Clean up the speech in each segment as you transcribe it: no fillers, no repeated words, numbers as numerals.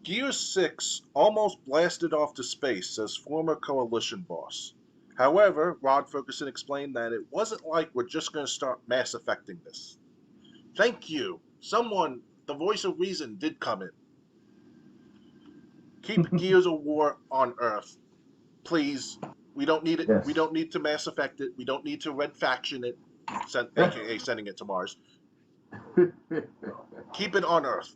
Gear 6 almost blasted off to space, says former Coalition boss. However, Rod Ferguson explained that it wasn't like we're just going to start mass affecting this. Thank you. Someone, the voice of reason, did come in. Keep Gears of War on Earth. Please. We don't need it. We Yes. don't need to mass affect it. We don't need to red faction it, aka sending it to Mars. Keep it on Earth.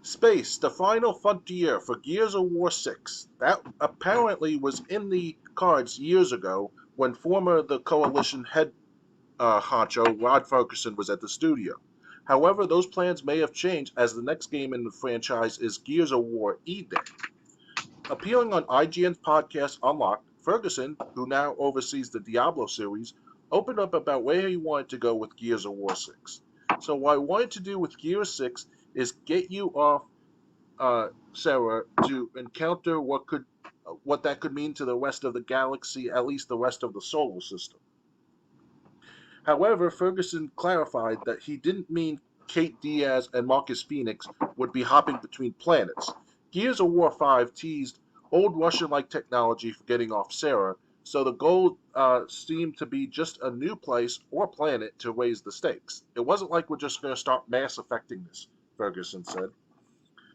Space, the final frontier for Gears of War 6. That apparently was in the cards years ago when former the Coalition head honcho Rod Ferguson was at the studio. However, those plans may have changed as the next game in the franchise is Gears of War E-Day. Appearing on IGN's podcast Unlocked, Ferguson, who now oversees the Diablo series, opened up about where he wanted to go with Gears of War 6. So what I wanted to do with Gears 6 is get you off Sarah to encounter what that could mean to the rest of the galaxy, at least the rest of the solar system. However, Ferguson clarified that he didn't mean Kate Diaz and Marcus Phoenix would be hopping between planets. Gears of War 5 teased old Russian-like technology for getting off Sarah, so the goal seemed to be just a new place or planet to raise the stakes. It wasn't like we're just going to start mass affecting this, Ferguson said.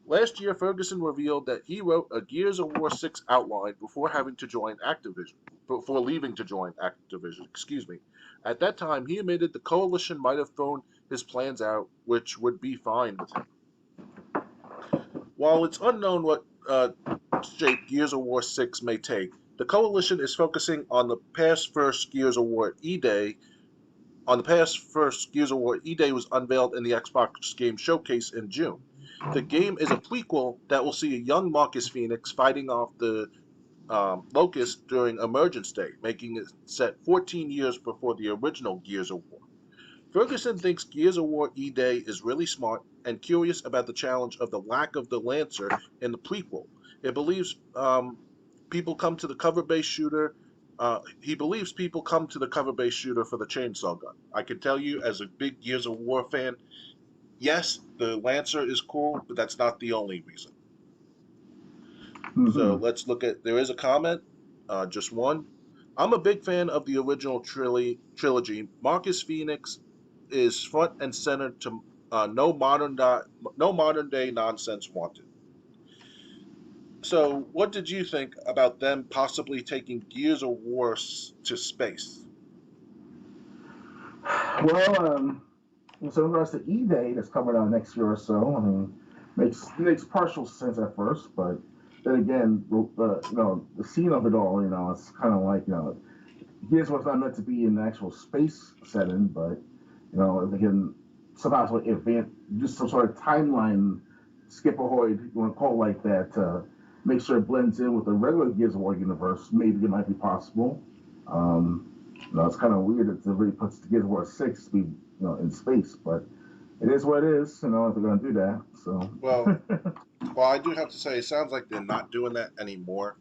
Last year, Ferguson revealed that he wrote a Gears of War 6 outline before having to join Activision, before leaving to join Activision, excuse me. At that time, he admitted the Coalition might have thrown his plans out, which would be fine with him. While it's unknown what shape Gears of War 6 may take, the Coalition is focusing on the past first Gears of War E-Day. On the past first Gears of War E-Day was unveiled in the Xbox Game Showcase in June. The game is a prequel that will see a young Marcus Phoenix fighting off the Locust during Emergence Day, making it set 14 years before the original Gears of War. Ferguson thinks Gears of War E-Day is really smart and curious about the challenge of the lack of the Lancer in the prequel. It believes people come to the cover-based shooter. He believes people come to the cover-based shooter for the chainsaw gun. I can tell you, as a big Gears of War fan, yes, the Lancer is cool, but that's not the only reason. So let's look at. There is a comment, just one. I'm a big fan of the original trilogy. Marcus Phoenix is front and center to no modern day nonsense wanted. So, what did you think about them possibly taking Gears of War to space? Well, so in regards to E-Day that's coming out next year or so, I mean, makes partial sense at first, but then again, the scene of it all, it's kind of like, here's what's not meant to be in the actual space setting, but if they can somehow sort of event, just some sort of timeline skip ahoid, you want to call it like that, make sure it blends in with the regular Gears of War universe, maybe it might be possible. It's kind of weird that it really puts Gears of War 6 to be, in space, but it is what it is, if they're going to do that. So, well, I do have to say, it sounds like they're not doing that anymore.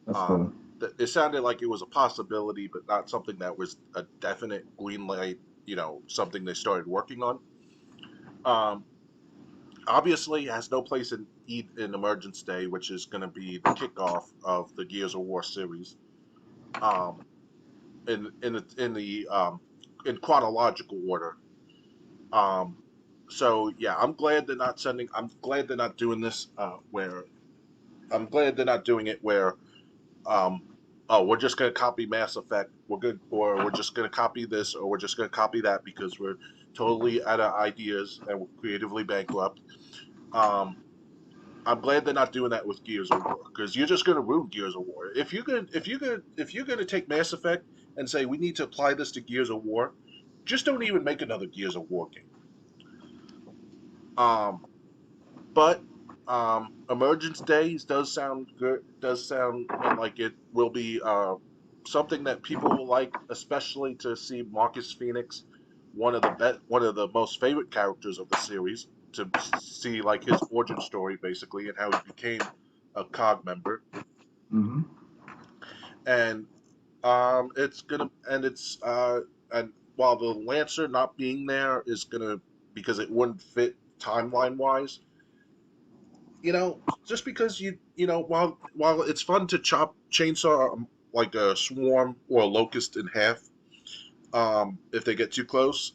That's cool. It sounded like it was a possibility, but not something that was a definite green light. Something they started working on. Um, Obviously, it has no place in Emergence Day, which is going to be the kickoff of the Gears of War series. Um, in chronological order. Um, so yeah, I'm glad they're not sending. I'm glad they're not doing this. Where I'm glad they're not doing it where, um, oh, we're just gonna copy Mass Effect. We're good, or we're just gonna copy this, or we're just gonna copy that because we're totally out of ideas and we're creatively bankrupt. Um, I'm glad they're not doing that with Gears of War because you're just gonna ruin Gears of War. If you're gonna take Mass Effect and say we need to apply this to Gears of War, just don't even make another Gears of War game. Um, but Emergence Days does sound good. Does sound like it will be something that people will like, especially to see Marcus Phoenix, one of the most favorite characters of the series, to see like his origin story basically and how he became a COG member. Mm-hmm. And it's gonna and it's and while the Lancer not being there is gonna because it wouldn't fit timeline wise, just because while it's fun to chainsaw like a swarm or a locust in half, if they get too close,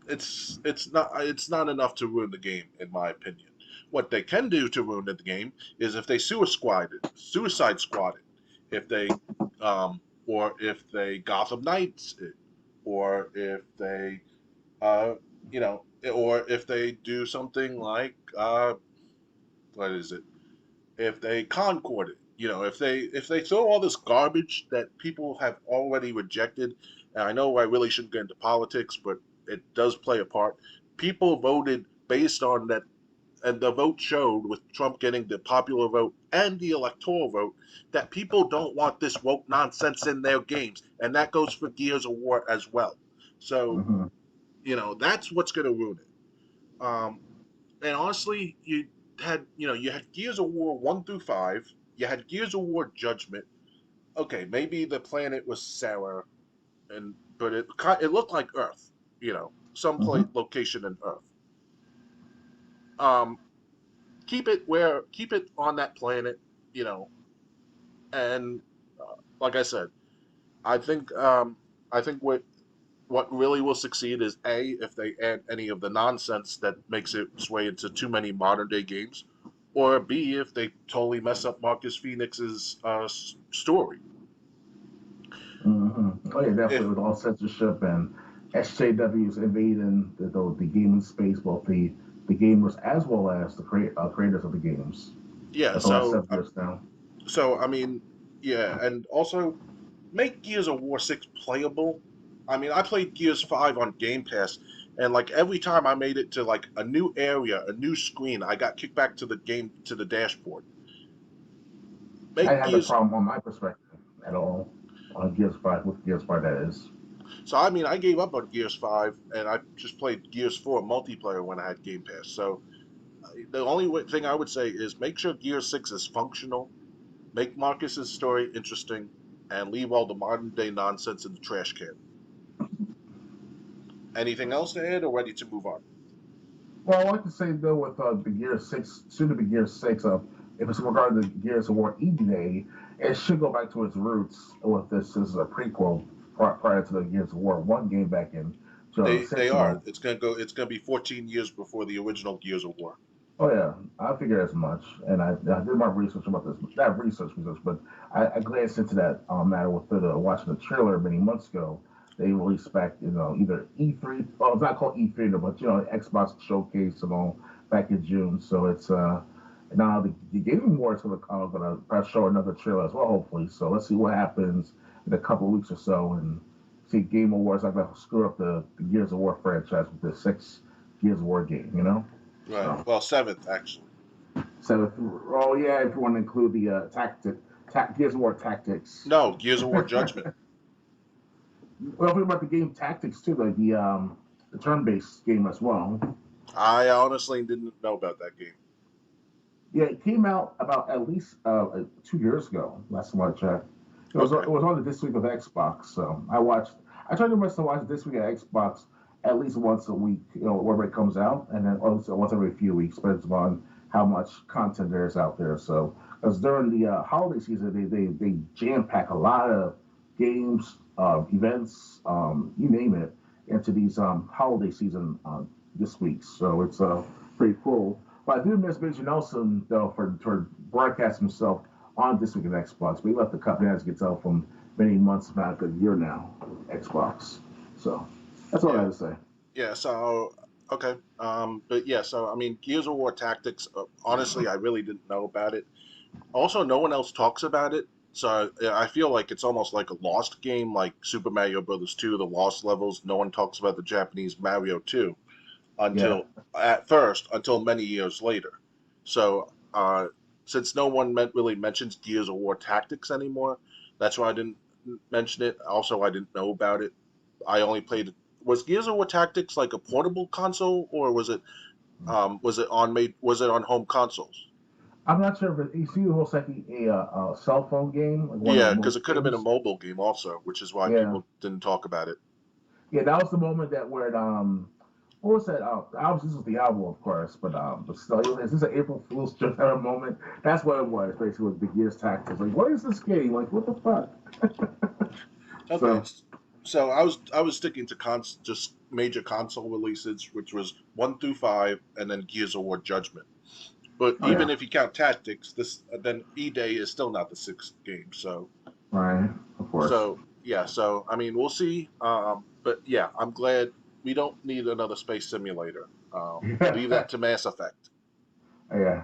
it's not enough to ruin the game, in my opinion. What they can do to ruin the game is if they suicide squad it, if they or if they Gotham Knights it, or if they uh, or if they do something like what is it? If they concord it, if they throw all this garbage that people have already rejected, and I know I really shouldn't get into politics, but it does play a part. People voted based on that, and the vote showed with Trump getting the popular vote and the electoral vote that people don't want this woke nonsense in their games, and that goes for Gears of War as well. So Hmm. that's what's going to ruin it. And honestly, you had Gears of War 1 through 5. You had Gears of War Judgment. Okay, maybe the planet was Sarah, but it looked like Earth. Some Hmm. location in Earth. Keep it on that planet. You know, and like I said, I think I think what really will succeed is A, if they add any of the nonsense that makes it sway into too many modern day games, or B, if they totally mess up Marcus Phoenix's story. Hmm. Oh yeah, definitely If with all censorship and SJWs invading the gaming space, both the gamers as well as the creators of the games. Yeah, That's the last 7 years now. I mean, yeah, and also make Gears of War 6 playable. I mean, I played Gears 5 on Game Pass, and like every time I made it to like a new area, a new screen, I got kicked back to the dashboard. I Make had the Gears problem on my perspective at all on Gears 5 with Gears 5 that is. So I mean, I gave up on Gears 5, and I just played Gears 4 multiplayer when I had Game Pass. So the only thing I would say is make sure Gears 6 is functional, make Marcus's story interesting, and leave all the modern day nonsense in the trash can. Anything else to add, or ready to move on? Well, I like to say though with the Gear 6, soon to be Gear 6, if it's regarding the Gears of War EDA, it should go back to its roots with this as a prequel prior to the Gears of War 1 game back in They 2006. are. It's gonna be 14 years before the original Gears of War. Oh yeah, I figured as much, and I did my research about this. Not research, but I glanced into that matter with watching the trailer many months ago. They released back, either E3. Well, it's not called E3, but Xbox showcase, back in June. So it's now the Gaming Awards gonna probably show another trailer as well, hopefully. So let's see what happens in a couple of weeks or so, and see Game Awards not gonna screw up the Gears of War franchise with the 6 Gears of War game. Right. So. Well, seventh actually. So, oh yeah, if you want to include the Gears of War tactics. No, Gears of War Judgment. Well, think about the game tactics too, like the turn-based game as well. I honestly didn't know about that game. Yeah, it came out about at least 2 years ago. Last time I checked, Okay. it was on the this week of Xbox. So I tried to best to watch this week at Xbox at least once a week, wherever it comes out, and then also once every few weeks, depends on how much content there is out there. So, because during the holiday season, they jam pack a lot of games, events, you name it, into these holiday season this week. So it's pretty cool. But I do miss Major Nelson though for broadcasting himself on this week of Xbox. But he left the company, as you can tell, from many months, about a year now. Xbox. So that's all I Yeah. have to say. Yeah. So okay. But yeah. So I mean, Gears of War Tactics. Honestly, I really didn't know about it. Also, no one else talks about it. So yeah, I feel like it's almost like a lost game, like Super Mario Brothers 2, the Lost Levels. No one talks about the Japanese Mario 2 Yeah. until many years later. So since no one really mentions Gears of War Tactics anymore, that's why I didn't mention it. Also, I didn't know about it. I only played. Was Gears of War Tactics like a portable console, or was it on home consoles? I'm not sure if you see it looks like a cell phone game, like one of Yeah, the because most it could have been a games. mobile game also, which is why Yeah. people didn't talk about it. Yeah, that was the moment that where course, that obviously this was the album, of course, but still, is this an April Fool's joke at a moment? That's what it was, basically, with the Gears Tactics. Like, what is this game? Like, what the fuck? Okay, so I was sticking to just major console releases, which was 1 through 5, and then Gears of War Judgment. But Oh even yeah, if you count Tactics, this then E-Day is still not the 6th game. right, of course. Yeah, so I mean we'll see. But yeah, I'm glad we don't need another space simulator. Leave Yeah, that to Mass Effect. yeah.